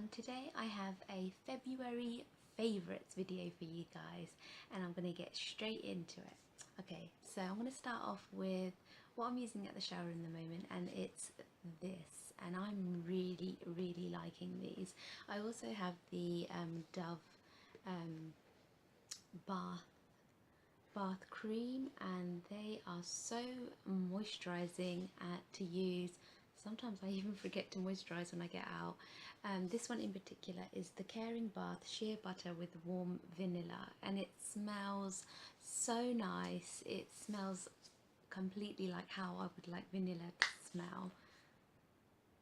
everyone, today I have a February favorites video for you guys and I'm going to get straight into it. Okay, so I'm going to start off with what I'm using at the shower in the moment, and it's this, and I'm really liking these. I also have the Dove bath cream, and they are so moisturizing to use. Sometimes I even forget to moisturize when I get out. This one in particular is the Caring Bath Sheer Butter with Warm Vanilla, and it smells so nice. It smells completely like how I would like vanilla to smell.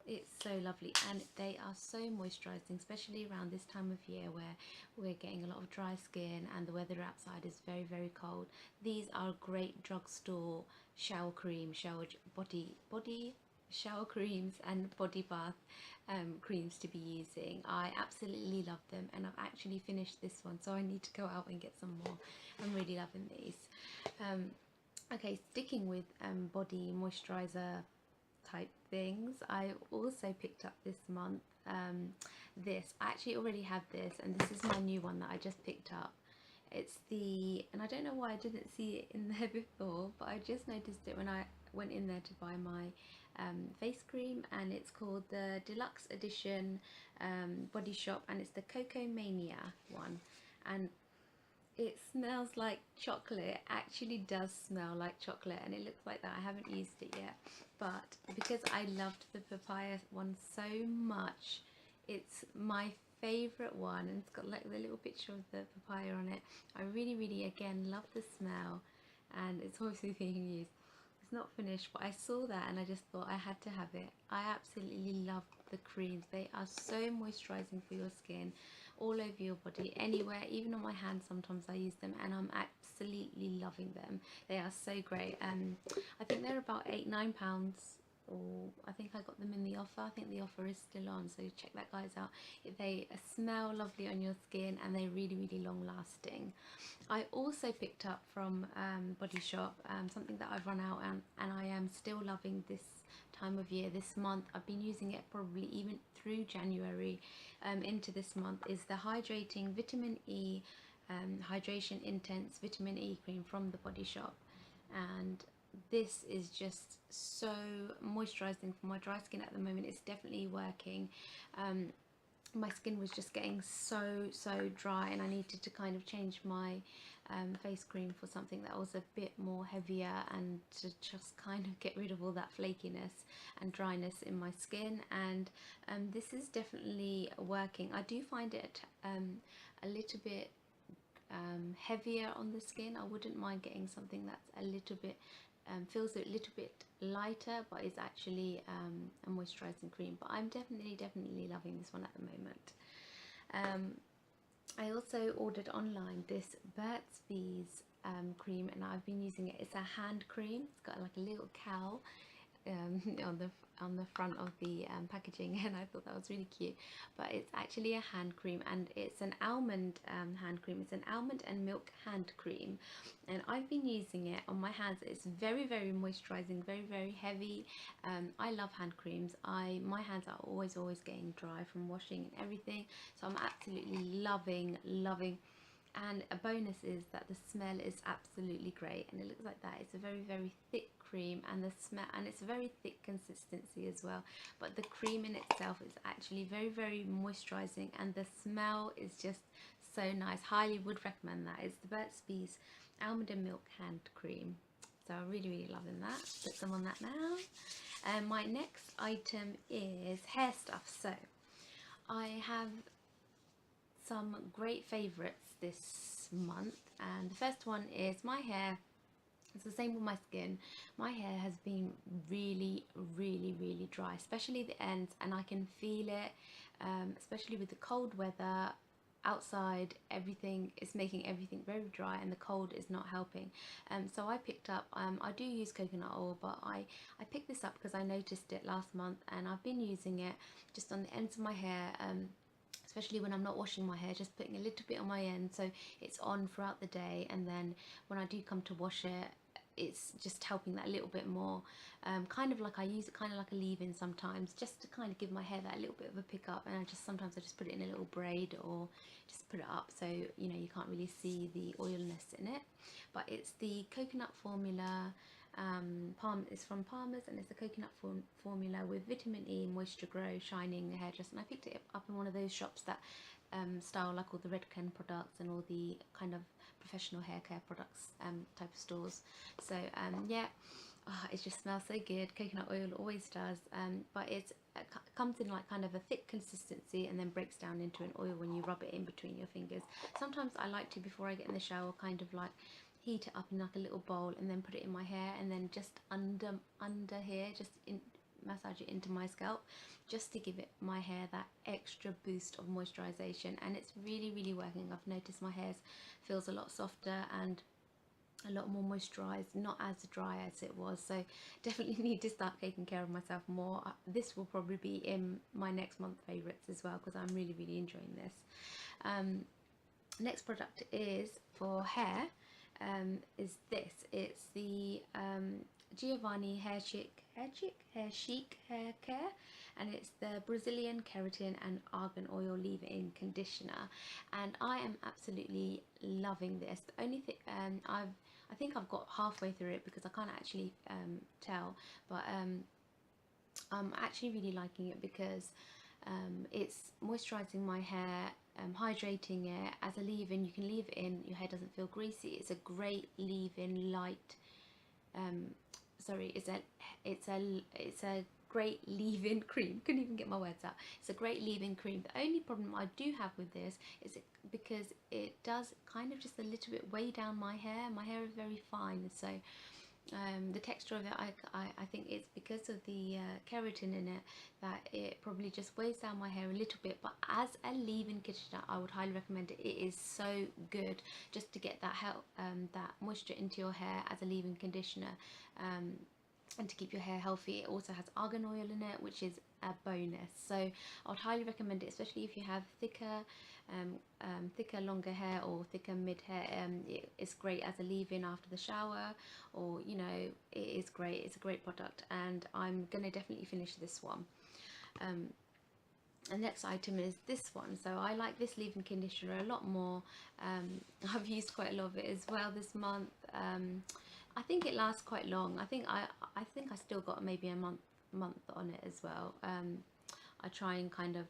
It's so lovely, and they are so moisturizing, especially around this time of year where we're getting a lot of dry skin and the weather outside is very cold. These are great drugstore shower cream, body shower creams and body bath creams to be using. I absolutely love them, and I've actually finished this one, so I need to go out and get some more. I'm really loving these. Okay, sticking with body moisturizer type things, I also picked up this month this. I actually already have this, and this is my new one that I just picked up. It's the, and I don't know why I didn't see it in there before, but I just noticed it when I went in there to buy my face cream, and it's called the Deluxe Edition Body Shop, and it's the Cocoa Mania one, and it smells like chocolate. It actually does smell like chocolate, and it looks like that. I haven't used it yet, but because I loved the papaya one so much, it's my favorite one, and it's got like the little picture of the papaya on it. I really again love the smell, and it's obviously being used. It's not finished, but I saw that and I just thought I had to have it. I absolutely love the creams. They are so moisturizing for your skin, all over your body, anywhere, even on my hands. Sometimes I use them and I'm absolutely loving them. They are so great. I think they're about £8-9, or I think I got them in the offer. I think the offer is still on, so check that, guys, out. They smell lovely on your skin, and they're really long lasting. I also picked up from Body Shop something that I've run out on, and I am still loving this time of year, this month. I've been using it probably even through January into this month, is the Hydrating Vitamin E Hydration Intense Vitamin E Cream from the Body Shop. And this is just so moisturizing for my dry skin at the moment. It's definitely working. My skin was just getting so dry, and I needed to kind of change my face cream for something that was a bit more heavier, and to just kind of get rid of all that flakiness and dryness in my skin. And this is definitely working. I do find it a little bit heavier on the skin. I wouldn't mind getting something that's a little bit feels a little bit lighter, but is actually a moisturizing cream. But I'm definitely loving this one at the moment. I also ordered online this Burt's Bees cream, and I've been using it. It's a hand cream. It's got like a little cow on the front of the packaging, and I thought that was really cute. But it's actually a hand cream, and it's an almond hand cream. It's an almond and milk hand cream, and I've been using it on my hands. It's very moisturizing, very heavy. I love hand creams. My hands are always getting dry from washing and everything, so I'm absolutely loving. And a bonus is that the smell is absolutely great, and it looks like that. It's a very thick cream, and the smell, and it's a very thick consistency as well, but the cream in itself is actually very moisturizing, and the smell is just so nice. Highly would recommend that. It's the Burt's Bees almond and milk hand cream, so I'm really loving that. Put some on that now. My next item is hair stuff. So I have some great favorites this month, and the first one is my hair. It's the same with my skin. My hair has been really dry, especially the ends, and I can feel it, especially with the cold weather outside. Everything is making everything very dry, and the cold is not helping. So I picked up, I do use coconut oil, but I picked this up because I noticed it last month, and I've been using it just on the ends of my hair, especially when I'm not washing my hair, just putting a little bit on my end so it's on throughout the day, and then when I do come to wash it, it's just helping that a little bit more. Kind of like I use it kind of like a leave-in sometimes, just to kind of give my hair that little bit of a pick up, and sometimes I just put it in a little braid or just put it up so you know you can't really see the oilness in it. But it's the coconut formula. It's from Palmer's, and it's the coconut formula with vitamin E, moisture grow, shining hairdress. And I picked it up in one of those shops that style like all the Redken products and all the kind of professional hair care products type of stores. So yeah, it just smells so good. Coconut oil always does, but it comes in like kind of a thick consistency and then breaks down into an oil when you rub it in between your fingers. Sometimes I like to, before I get in the shower, kind of like heat it up in like a little bowl and then put it in my hair, and then just under here, just massage it into my scalp, just to give it my hair that extra boost of moisturization. And it's really working. I've noticed my hair feels a lot softer and a lot more moisturized, not as dry as it was. So definitely need to start taking care of myself more. This will probably be in my next month favorites as well, because I'm really enjoying this. Next product is for hair. Is this. It's the Giovanni Hair Chic Hair Care, and it's the Brazilian Keratin and Argan Oil Leave-In Conditioner, and I am absolutely loving this. The only thing I think I've got halfway through it because I can't actually tell, but I'm actually really liking it because it's moisturizing my hair, hydrating it. As a leave-in, you can leave it in, your hair doesn't feel greasy. It's a great leave-in light, it's a great leave-in cream. Couldn't even get my words out. It's a great leave-in cream. The only problem I do have with this is because it does kind of just a little bit weigh down my hair. My hair is very fine, so the texture of it, I think it's because of the keratin in it that it probably just weighs down my hair a little bit. But as a leave-in conditioner, I would highly recommend it. It is so good just to get that that moisture into your hair as a leave-in conditioner, and to keep your hair healthy. It also has argan oil in it, which is a bonus. So I would highly recommend it, especially if you have thicker longer hair or thicker mid hair. It's great as a leave-in after the shower, or you know, it is great. It's a great product, and I'm gonna definitely finish this one. The next item is this one. So I like this leave-in conditioner a lot more. I've used quite a lot of it as well this month. I think it lasts quite long. I think I still got maybe a month on it as well. I try and kind of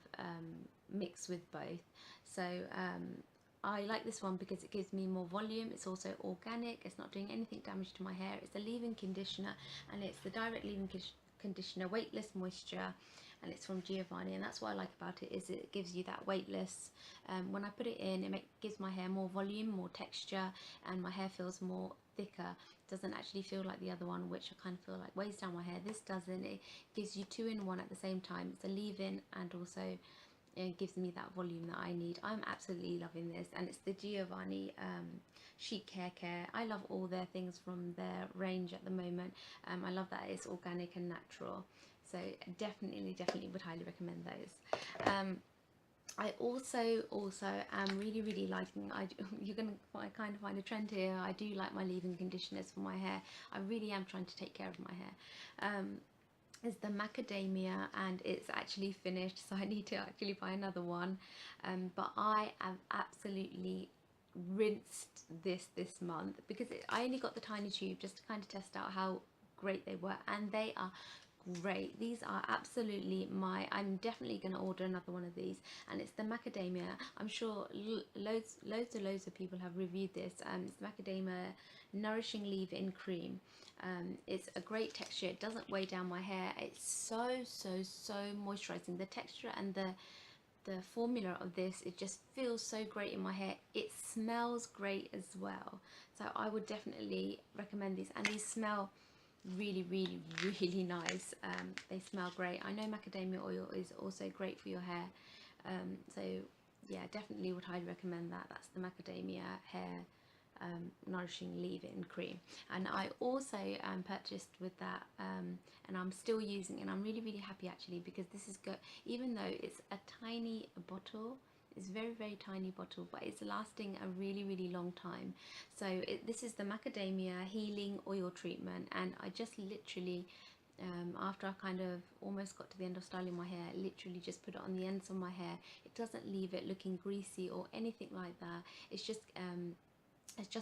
mix with both. So I like this one because it gives me more volume. It's also organic. It's not doing anything damage to my hair. It's a leave-in conditioner, and it's the direct leave-in conditioner, weightless moisture, and it's from Giovanni. And that's what I like about it, is it gives you that weightless. When I put it in, it gives my hair more volume, more texture, and my hair feels more thicker. It doesn't actually feel like the other one, which I kind of feel like weighs down my hair. This doesn't. It gives you 2 in 1 at the same time. It's a leave-in, and also it gives me that volume that I need. I'm absolutely loving this, and it's the Giovanni She Care. I love all their things from their range at the moment. I love that it's organic and natural, so definitely would highly recommend those. I also am really liking, you're going to kind of find a trend here, I do like my leave-in conditioners for my hair. I really am trying to take care of my hair. Is the Macadamia, and it's actually finished, so I need to actually buy another one. But I have absolutely rinsed this month because I only got the tiny tube just to kind of test out how great they were, and they are great. These are absolutely I'm definitely going to order another one of these, and it's the Macadamia. I'm sure loads of people have reviewed this. It's Macadamia Nourishing Leave-In Cream. It's a great texture. It doesn't weigh down my hair. It's so moisturizing. The texture and the formula of this, it just feels so great in my hair. It smells great as well, so I would definitely recommend these, and these smell really nice. They smell great. I know macadamia oil is also great for your hair, so yeah, definitely would highly recommend that. That's the Macadamia Hair Nourishing Leave-In Cream, and I also purchased with that, and I'm still using, and I'm really happy actually, because this is good. Even though it's a tiny bottle, It's very tiny bottle, but it's lasting a really long time. So this is the Macadamia Healing Oil Treatment, and I just literally, after I kind of almost got to the end of styling my hair, literally just put it on the ends of my hair. It doesn't leave it looking greasy or anything like that. It's just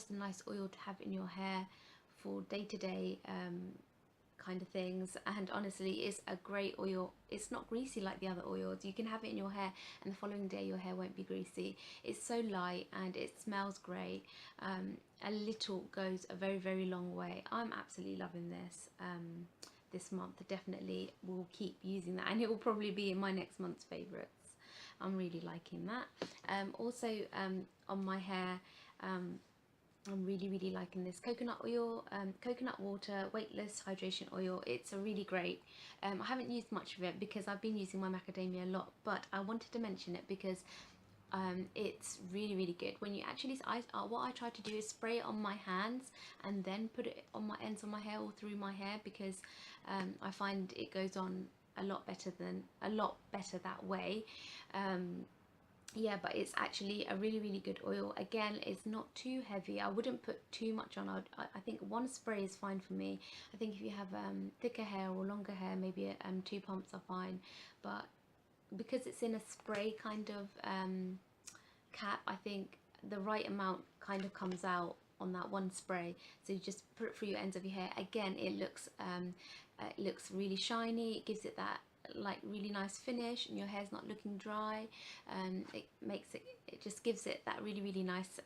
a nice oil to have in your hair for day-to-day kind of things. And honestly, it's a great oil. It's not greasy like the other oils. You can have it in your hair and the following day your hair won't be greasy. It's so light and it smells great. A little goes a very long way. I'm absolutely loving this. This month definitely will keep using that, and it will probably be in my next month's favorites. I'm really liking that. Also on my hair, I'm really liking this coconut oil, coconut water weightless hydration oil. It's a really great, I haven't used much of it because I've been using my macadamia a lot, but I wanted to mention it because it's really good. When you actually, what I try to do is spray it on my hands and then put it on my ends of my hair or through my hair, because I find it goes on a lot better that way. Yeah, but it's actually a really good oil. Again, it's not too heavy. I wouldn't put too much on. I think one spray is fine for me. I think if you have thicker hair or longer hair, maybe 2 pumps are fine. But because it's in a spray kind of cap, I think the right amount kind of comes out on that one spray. So you just put it through your ends of your hair. Again, it looks really shiny. It gives it that like really nice finish, and your hair's not looking dry. It just gives it that really nice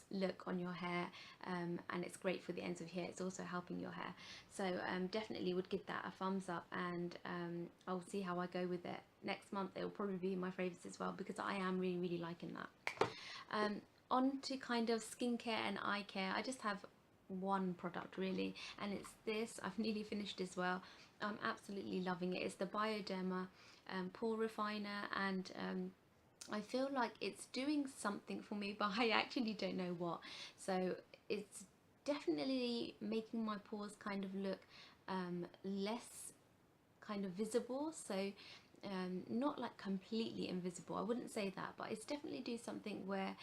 look on your hair, and it's great for the ends of your hair. It's also helping your hair. So definitely would give that a thumbs up, and I'll see how I go with it next month. It will probably be my favorites as well, because I am really liking that. On to kind of skincare and eye care. I just have one product really, and it's this. I've nearly finished as well. I'm absolutely loving it. It's the Bioderma pore refiner, and I feel like it's doing something for me, but I actually don't know what. So it's definitely making my pores kind of look less kind of visible. So not like completely invisible, I wouldn't say that, but it's definitely do something where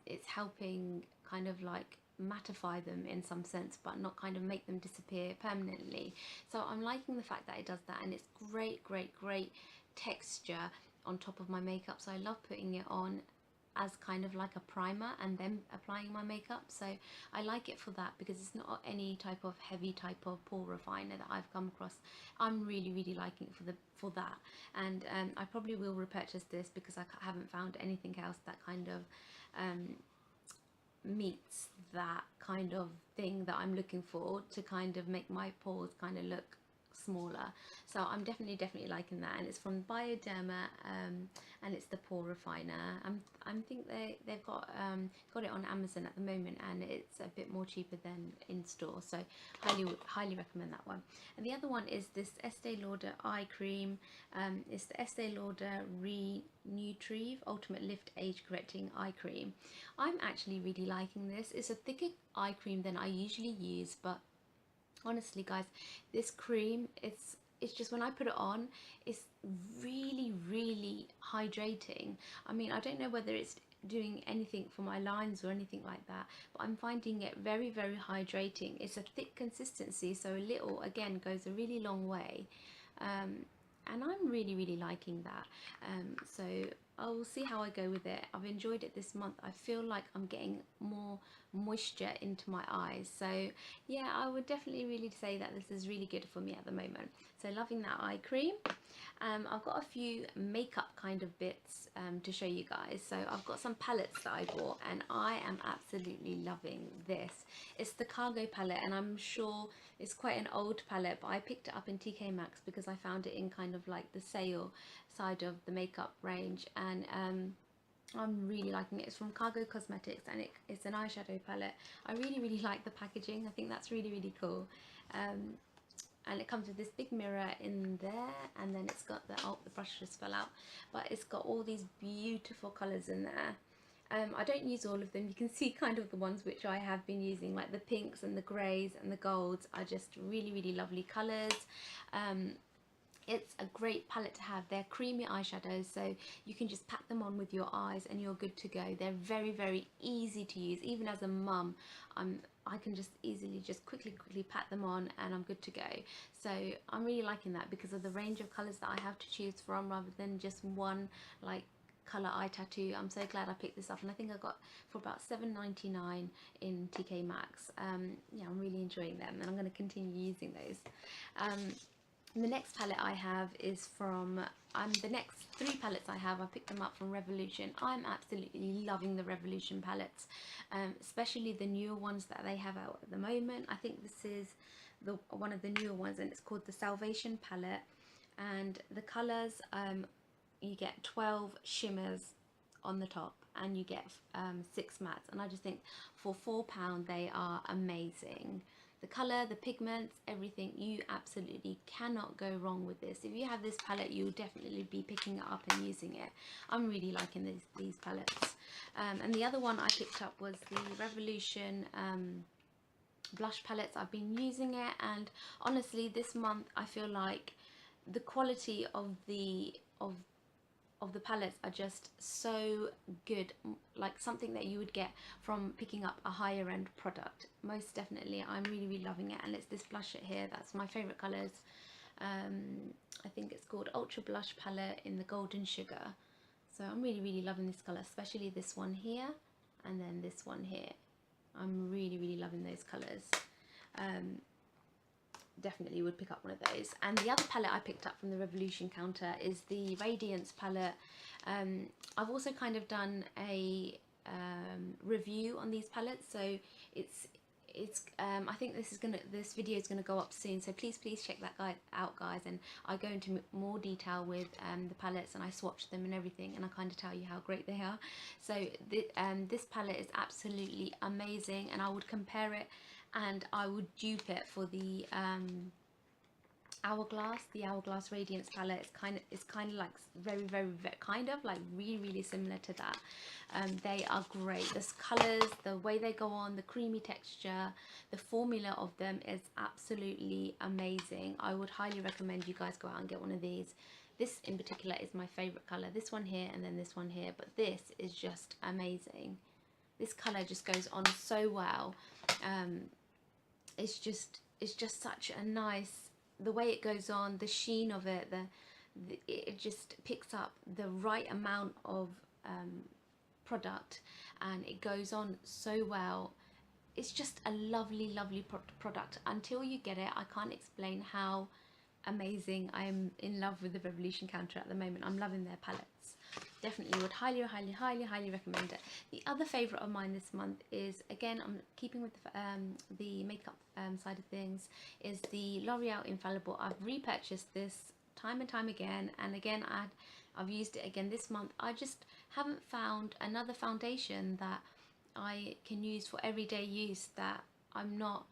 it's helping kind of like mattify them in some sense, but not kind of make them disappear permanently. So I'm liking the fact that it does that, and it's great texture on top of my makeup. So I love putting it on as kind of like a primer and then applying my makeup. So I like it for that, because it's not any type of heavy type of pore refiner that I've come across. I'm really liking it for that, and I probably will repurchase this because I haven't found anything else that kind of meets that kind of thing that I'm looking for to kind of make my pores kind of look smaller. So I'm definitely liking that, and it's from Bioderma, and it's the pore refiner. I think they've got it on Amazon at the moment, and it's a bit more cheaper than in store, so highly recommend that one. And the other one is this Estee Lauder eye cream. It's the Estee Lauder Renutrieve Ultimate Lift Age Correcting Eye Cream. I'm actually really liking this. It's a thicker eye cream than I usually use, but honestly guys, this cream, it's just, when I put it on, it's really hydrating. I mean, I don't know whether it's doing anything for my lines or anything like that, but I'm finding it very hydrating. It's a thick consistency, so a little again goes a really long way, and I'm really liking that. So I will see how I go with it. I've enjoyed it this month. I feel like I'm getting more moisture into my eyes. So yeah, I would definitely really say that this is really good for me at the moment. So loving that eye cream. I've got a few makeup kind of bits to show you guys. So I've got some palettes that I bought, and I am absolutely loving this. It's the Cargo palette, and I'm sure it's quite an old palette, but I picked it up in TK Maxx because I found it in kind of like the sale side of the makeup range, and I'm really liking it. It's from Cargo Cosmetics, and it's an eyeshadow palette. I really like the packaging. I think that's really cool. And it comes with this big mirror in there, and then it's got the brush just fell out, but it's got all these beautiful colours in there. I don't use all of them. You can see kind of the ones which I have been using, like the pinks and the greys and the golds are just really lovely colours. It's a great palette to have. They're creamy eyeshadows, so you can just pat them on with your eyes and you're good to go. They're very, very easy to use. Even as a mum, I can just easily just quickly pat them on and I'm good to go. So I'm really liking that because of the range of colours that I have to choose from, rather than just one like colour eye tattoo. I'm so glad I picked this up, and I think I got for about $7.99 in TK Maxx. Yeah, I'm really enjoying them and I'm going to continue using those. The next palette I have is from, the next 3 palettes I picked them up from Revolution. I'm absolutely loving the Revolution palettes, especially the newer ones that they have out at the moment. I think this is one of the newer ones, and it's called the Salvation palette. And the colours, you get 12 shimmers on the top and you get 6 mattes, and I just think for £4 they are amazing. The colour, the pigments, everything, you absolutely cannot go wrong with this. If you have this palette, you'll definitely be picking it up and using it. I'm really liking these palettes. And the other one I picked up was the Revolution blush palettes. I've been using it, and honestly this month I feel like the quality of the palettes are just so good, like something that you would get from picking up a higher end product. Most definitely, I'm really loving it. And it's this blusher here, that's my favorite colors. I think it's called Ultra Blush Palette in the Golden Sugar. So I'm really loving this color, especially this one here and then this one here. I'm really loving those colors. Definitely would pick up one of those. And the other palette I picked up from the Revolution counter is the Radiance palette. I've also kind of done a review on these palettes, so it's I think this video is gonna go up soon, so please check that out, guys. And I go into more detail with the palettes, and I swatch them and everything, and I kind of tell you how great they are. So this palette is absolutely amazing, and I would compare it and I would dupe it for the Hourglass Radiance palette. It's kind of like very kind of like really similar to that. They are great. The colors, the way they go on, the creamy texture, the formula of them is absolutely amazing. I would highly recommend you guys go out and get one of these. This in particular is my favorite color, this one here and then this one here, but this is just amazing. This color just goes on so well. It's just such a nice, the way it goes on, the sheen of it, it just picks up the right amount of product, and it goes on so well. It's just a lovely product. Until you get it, I can't explain how amazing. I'm in love with the Revolution counter at the moment. I'm loving their palettes. Definitely would highly recommend it. The other favorite of mine this month is, again, I'm keeping with the makeup side of things, is the L'Oreal Infallible. I've repurchased this time and time again, and again I've used it again this month. I just haven't found another foundation that I can use for everyday use that I'm not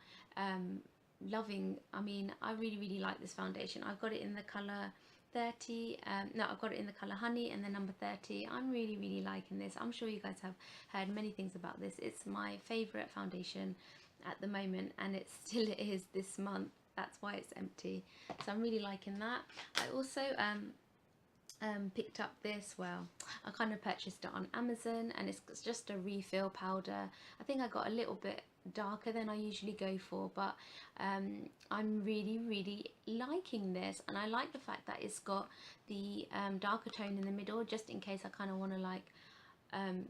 loving. I mean, I really like this foundation. I've got it in the color 30, no, I've got it in the color Honey and the number 30. I'm really liking this. I'm sure you guys have heard many things about this. It's my favorite foundation at the moment, and it still is this month. That's why it's empty. So I'm really liking that. I also picked up this, well, I kind of purchased it on Amazon, and it's just a refill powder. I think I got a little bit darker than I usually go for, but I'm really liking this, and I like the fact that it's got the darker tone in the middle, just in case I kind of want to like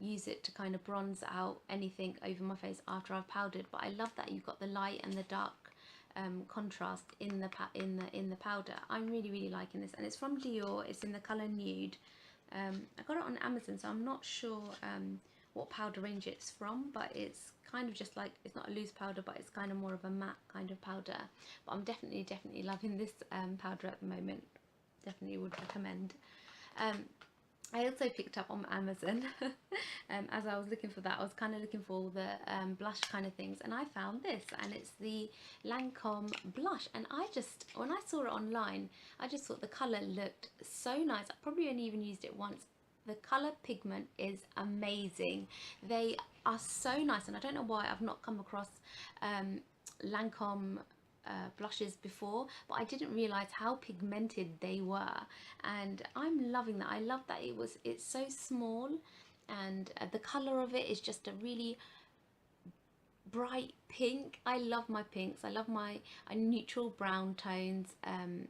use it to kind of bronze out anything over my face after I've powdered. But I love that you've got the light and the dark contrast in the powder. I'm really liking this, and it's from Dior. It's in the color Nude. I got it on Amazon, so I'm not sure what powder range it's from, but it's kind of just like, it's not a loose powder, but it's kind of more of a matte kind of powder. But I'm definitely loving this powder at the moment. Definitely would recommend. I also picked up on Amazon, as I was looking for that, I was kind of looking for all the blush kind of things, and I found this, and it's the Lancôme blush. And I just, when I saw it online, I just thought the colour looked so nice. I probably only even used it once. The colour pigment is amazing. They are so nice, and I don't know why I've not come across Lancôme blushes before, but I didn't realize how pigmented they were, and I'm loving that. I love that it's so small, and the color of it is just a really bright pink. I love my pinks. I love my neutral brown tones and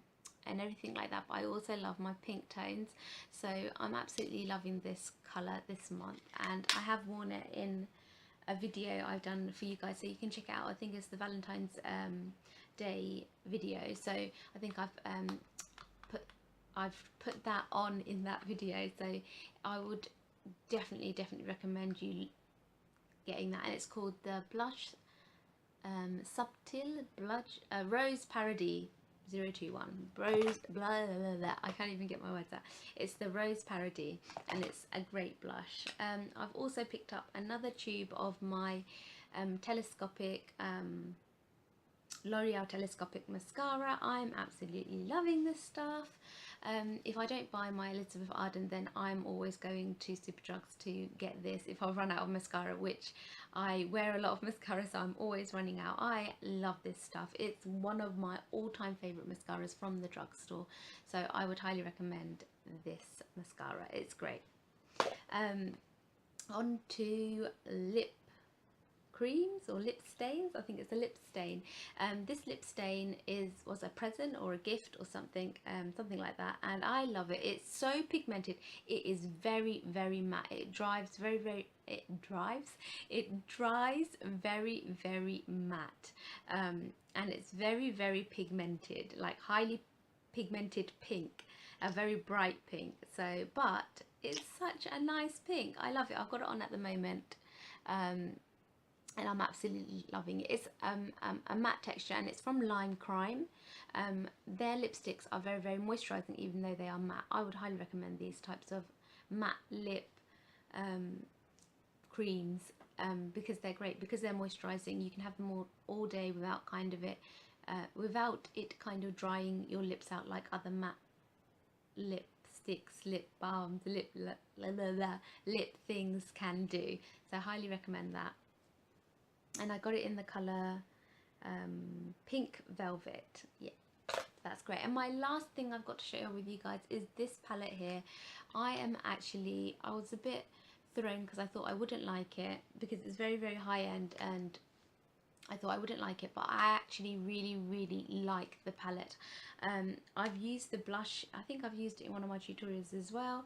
everything like that, but I also love my pink tones. So I'm absolutely loving this color this month, and I have worn it in a video I've done for you guys, so you can check it out. I think it's the Valentine's Day video, so I think I've put that on in that video, so I would definitely recommend you getting that. And it's called the blush subtle blush rose parody 021 rose blah, blah, blah. I can't even get my words out. It's the rose parody, and it's a great blush. I've also picked up another tube of my telescopic L'Oreal telescopic mascara. I'm absolutely loving this stuff. If I don't buy my Elizabeth Arden, then I'm always going to Superdrugs to get this if I run out of mascara, which I wear a lot of mascara, so I'm always running out. I love this stuff. It's one of my all-time favorite mascaras from the drugstore, so I would highly recommend this mascara. It's great. On to lip creams or lip stains. I think it's a lip stain. This lip stain was a present or a gift or something, something like that, and I love it. It's so pigmented. It is very matte. It dries very matte, and it's very pigmented, like highly pigmented pink, a very bright pink. So, but it's such a nice pink. I love it. I've got it on at the moment. And I'm absolutely loving it. It's a matte texture, and it's from Lime Crime. Their lipsticks are very moisturising, even though they are matte. I would highly recommend these types of matte lip creams because they're great, because they're moisturising. You can have them all day without without it kind of drying your lips out like other matte lipsticks, lip balms, lip things can do. So I highly recommend that. And I got it in the colour Pink Velvet. Yeah, that's great. And my last thing I've got to share with you guys is this palette here. I was a bit thrown because I thought I wouldn't like it, because it's very high end, and I thought I wouldn't like it, but I actually really like the palette. I've used the blush. I think I've used it in one of my tutorials as well.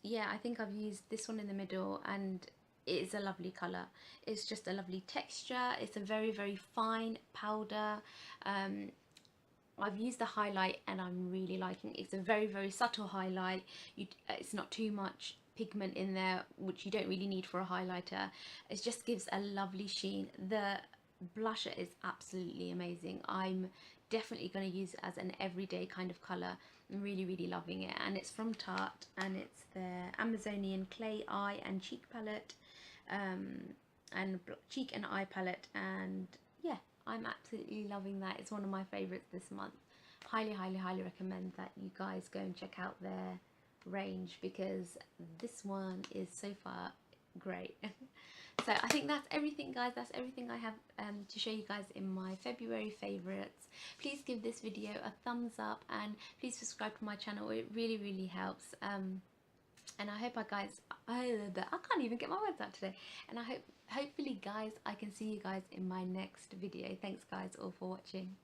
Yeah, I think I've used this one in the middle, and it is a lovely colour. It's just a lovely texture. It's a very fine powder. I've used the highlight, and I'm really liking it. It's a very subtle highlight. It's not too much pigment in there, which you don't really need for a highlighter. It just gives a lovely sheen. The blusher is absolutely amazing. I'm definitely going to use it as an everyday kind of colour. I'm really loving it. And it's from Tarte, and it's their Amazonian Clay Eye and Cheek palette, and cheek and eye palette. And yeah, I'm absolutely loving that. It's one of my favourites this month. Highly recommend that you guys go and check out their range, because this one is so far great. So I think that's everything, guys. That's everything I have to show you guys in my February favourites. Please give this video a thumbs up, and please subscribe to my channel. It really helps. And I hope I can't even get my words out today. And hopefully guys, I can see you guys in my next video. Thanks guys all for watching.